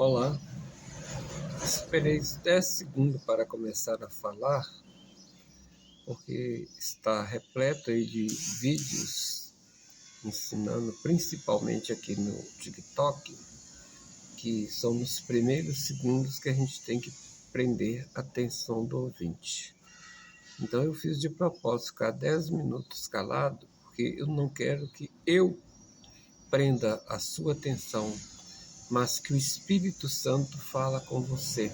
Olá, esperei 10 segundos para começar a falar, porque está repleto aí de vídeos ensinando, principalmente aqui no TikTok, que são nos primeiros segundos que a gente tem que prender a atenção do ouvinte. Então eu fiz de propósito ficar 10 minutos calado, porque eu não quero que eu prenda a sua atenção, mas que o Espírito Santo fala com você.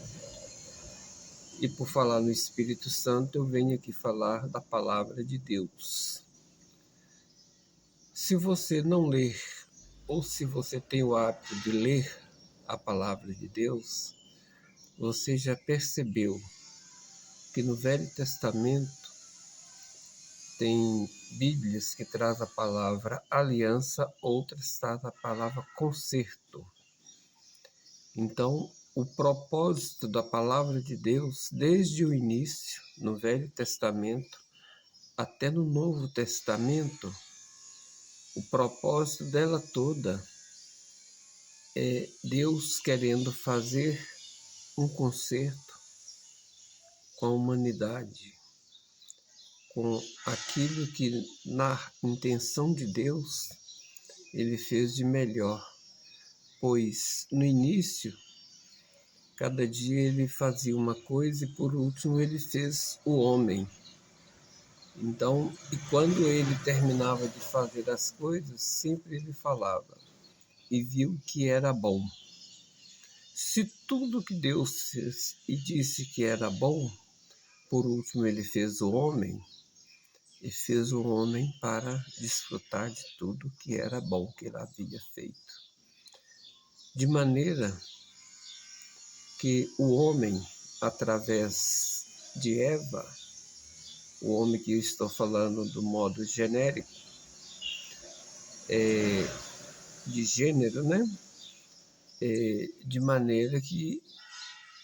E por falar no Espírito Santo, eu venho aqui falar da palavra de Deus. Se você não ler, ou se você tem o hábito de ler a palavra de Deus, você já percebeu que no Velho Testamento tem Bíblias que traz a palavra aliança, outras traz a palavra conserto. Então, o propósito da palavra de Deus, desde o início, no Velho Testamento, até no Novo Testamento, o propósito dela toda é Deus querendo fazer um conserto com a humanidade, com aquilo que na intenção de Deus ele fez de melhor, pois no início, cada dia ele fazia uma coisa e por último ele fez o homem. Então, e quando ele terminava de fazer as coisas, sempre ele falava, e viu que era bom. Se tudo que Deus fez e disse que era bom, por último ele fez o homem, e fez o homem para desfrutar de tudo que era bom que ele havia feito. De maneira que o homem, através de Eva, o homem que eu estou falando do modo genérico, de gênero, né? De maneira que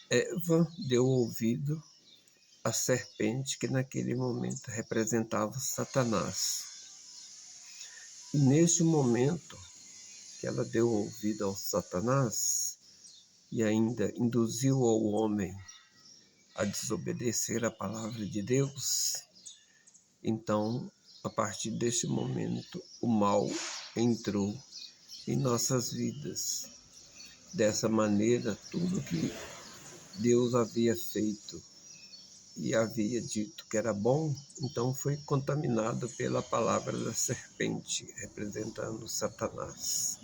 Eva deu ouvido à serpente, que naquele momento representava Satanás. E neste momento que ela deu ouvido ao Satanás e ainda induziu ao homem a desobedecer a palavra de Deus, então, a partir deste momento, o mal entrou em nossas vidas. Dessa maneira, tudo que Deus havia feito e havia dito que era bom, então foi contaminado pela palavra da serpente, representando Satanás.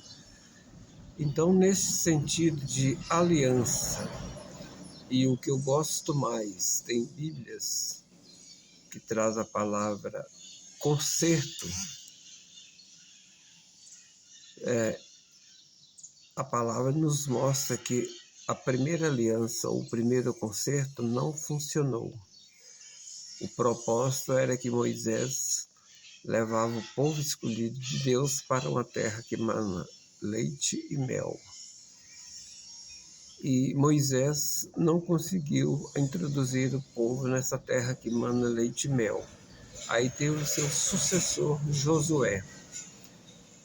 Então, nesse sentido de aliança, e o que eu gosto mais, tem Bíblias que traz a palavra conserto, a palavra nos mostra que a primeira aliança, o primeiro conserto não funcionou. O propósito era que Moisés levava o povo escolhido de Deus para uma terra que mana leite e mel. E Moisés não conseguiu introduzir o povo nessa terra que mana leite e mel. Aí teve o seu sucessor, Josué.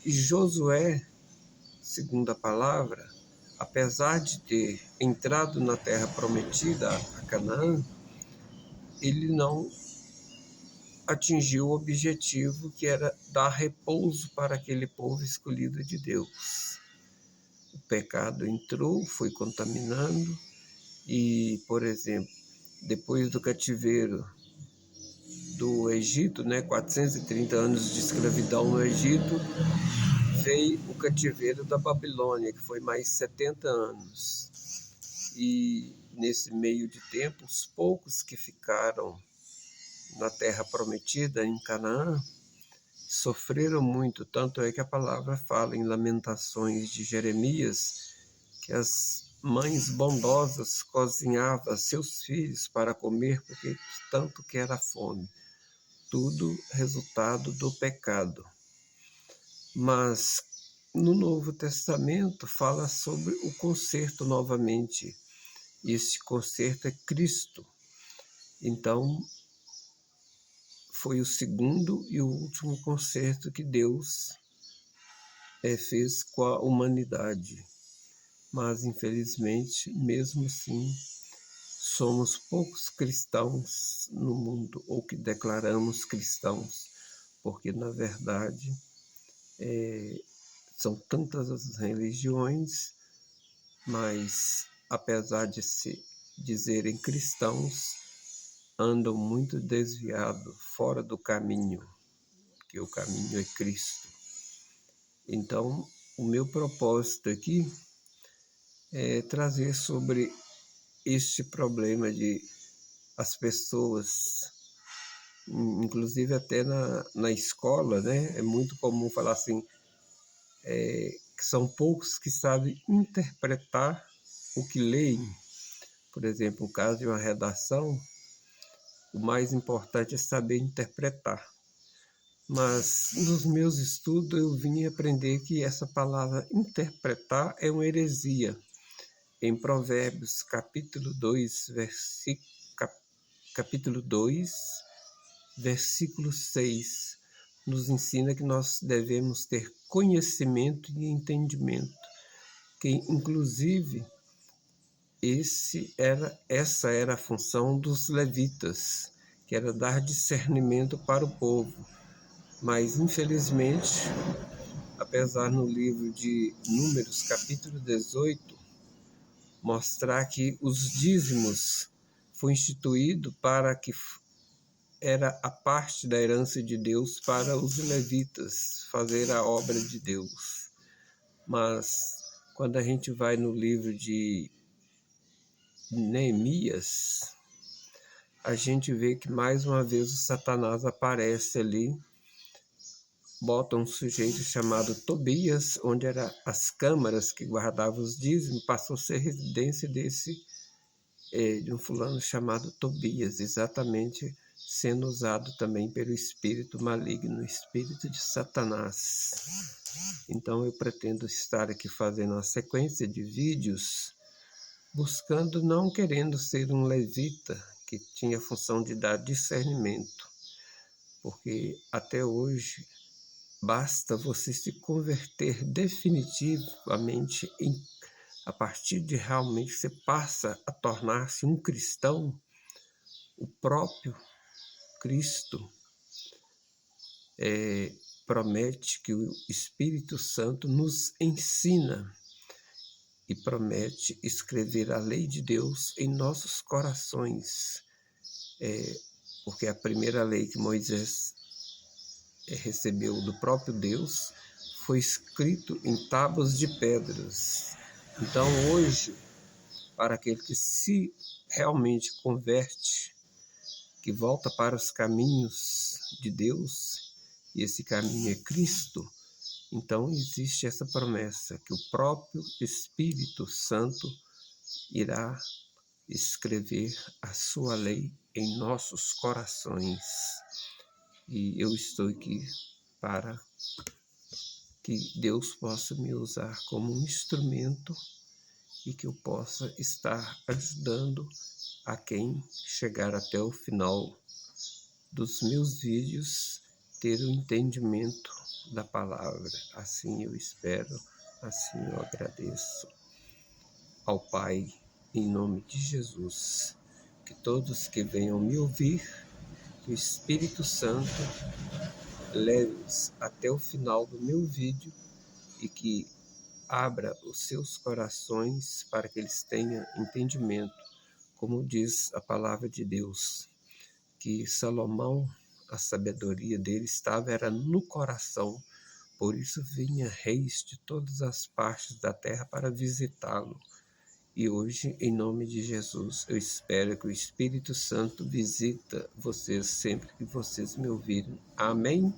E Josué, segundo a palavra, apesar de ter entrado na terra prometida, a Canaã, ele não atingiu o objetivo que era dar repouso para aquele povo escolhido de Deus. O pecado entrou, foi contaminando e, por exemplo, depois do cativeiro do Egito, 430 anos de escravidão no Egito, veio o cativeiro da Babilônia, que foi mais 70 anos. E nesse meio de tempo, os poucos que ficaram na terra prometida, em Canaã, sofreram muito, tanto é que a palavra fala em Lamentações de Jeremias, que as mães bondosas cozinhavam seus filhos para comer, porque tanto que era fome. Tudo resultado do pecado. Mas no Novo Testamento fala sobre o conserto novamente. E esse conserto é Cristo. Então, foi o segundo e o último conserto que Deus fez com a humanidade. mas infelizmente, mesmo assim, somos poucos cristãos no mundo, ou que declaramos cristãos, porque na verdade são tantas as religiões, mas apesar de se dizerem cristãos, andam muito desviados, fora do caminho, que o caminho é Cristo. Então, o meu propósito aqui é trazer sobre este problema de as pessoas, inclusive até na escola, né? É muito comum falar assim, que são poucos que sabem interpretar o que leem. Por exemplo, no caso de uma redação, o mais importante é saber interpretar. Mas nos meus estudos eu vim aprender que essa palavra interpretar é uma heresia. Em Provérbios capítulo 2, versículo 6, nos ensina que nós devemos ter conhecimento e entendimento, que inclusive essa era a função dos levitas, que era dar discernimento para o povo. Mas, infelizmente, apesar no livro de Números, capítulo 18, mostrar que os dízimos foi instituído para que era a parte da herança de Deus para os levitas fazer a obra de Deus. Mas, quando a gente vai no livro de Neemias, a gente vê que mais uma vez o Satanás aparece ali, bota um sujeito chamado Tobias, onde eram as câmaras que guardavam os dízimos, passou a ser residência de um fulano chamado Tobias, exatamente sendo usado também pelo espírito maligno, o espírito de Satanás. Então eu pretendo estar aqui fazendo uma sequência de vídeos, buscando, não querendo ser um levita, que tinha a função de dar discernimento, porque até hoje basta você se converter definitivamente a partir de realmente você passa a tornar-se um cristão, o próprio Cristo promete que o Espírito Santo nos ensina e promete escrever a lei de Deus em nossos corações, porque a primeira lei que Moisés recebeu do próprio Deus foi escrito em tábuas de pedras. Então hoje, para aquele que se realmente converte, que volta para os caminhos de Deus, e esse caminho é Cristo, então existe essa promessa que o próprio Espírito Santo irá escrever a sua lei em nossos corações. E eu estou aqui para que Deus possa me usar como um instrumento e que eu possa estar ajudando a quem chegar até o final dos meus vídeos ter o entendimento da palavra. Assim eu espero, assim eu agradeço ao Pai, em nome de Jesus, que todos que venham me ouvir, que o Espírito Santo leve-os até o final do meu vídeo e que abra os seus corações para que eles tenham entendimento, como diz a palavra de Deus, que Salomão, a sabedoria dele era no coração, por isso vinha reis de todas as partes da terra para visitá-lo. E hoje, em nome de Jesus, eu espero que o Espírito Santo visita vocês sempre que vocês me ouvirem. Amém?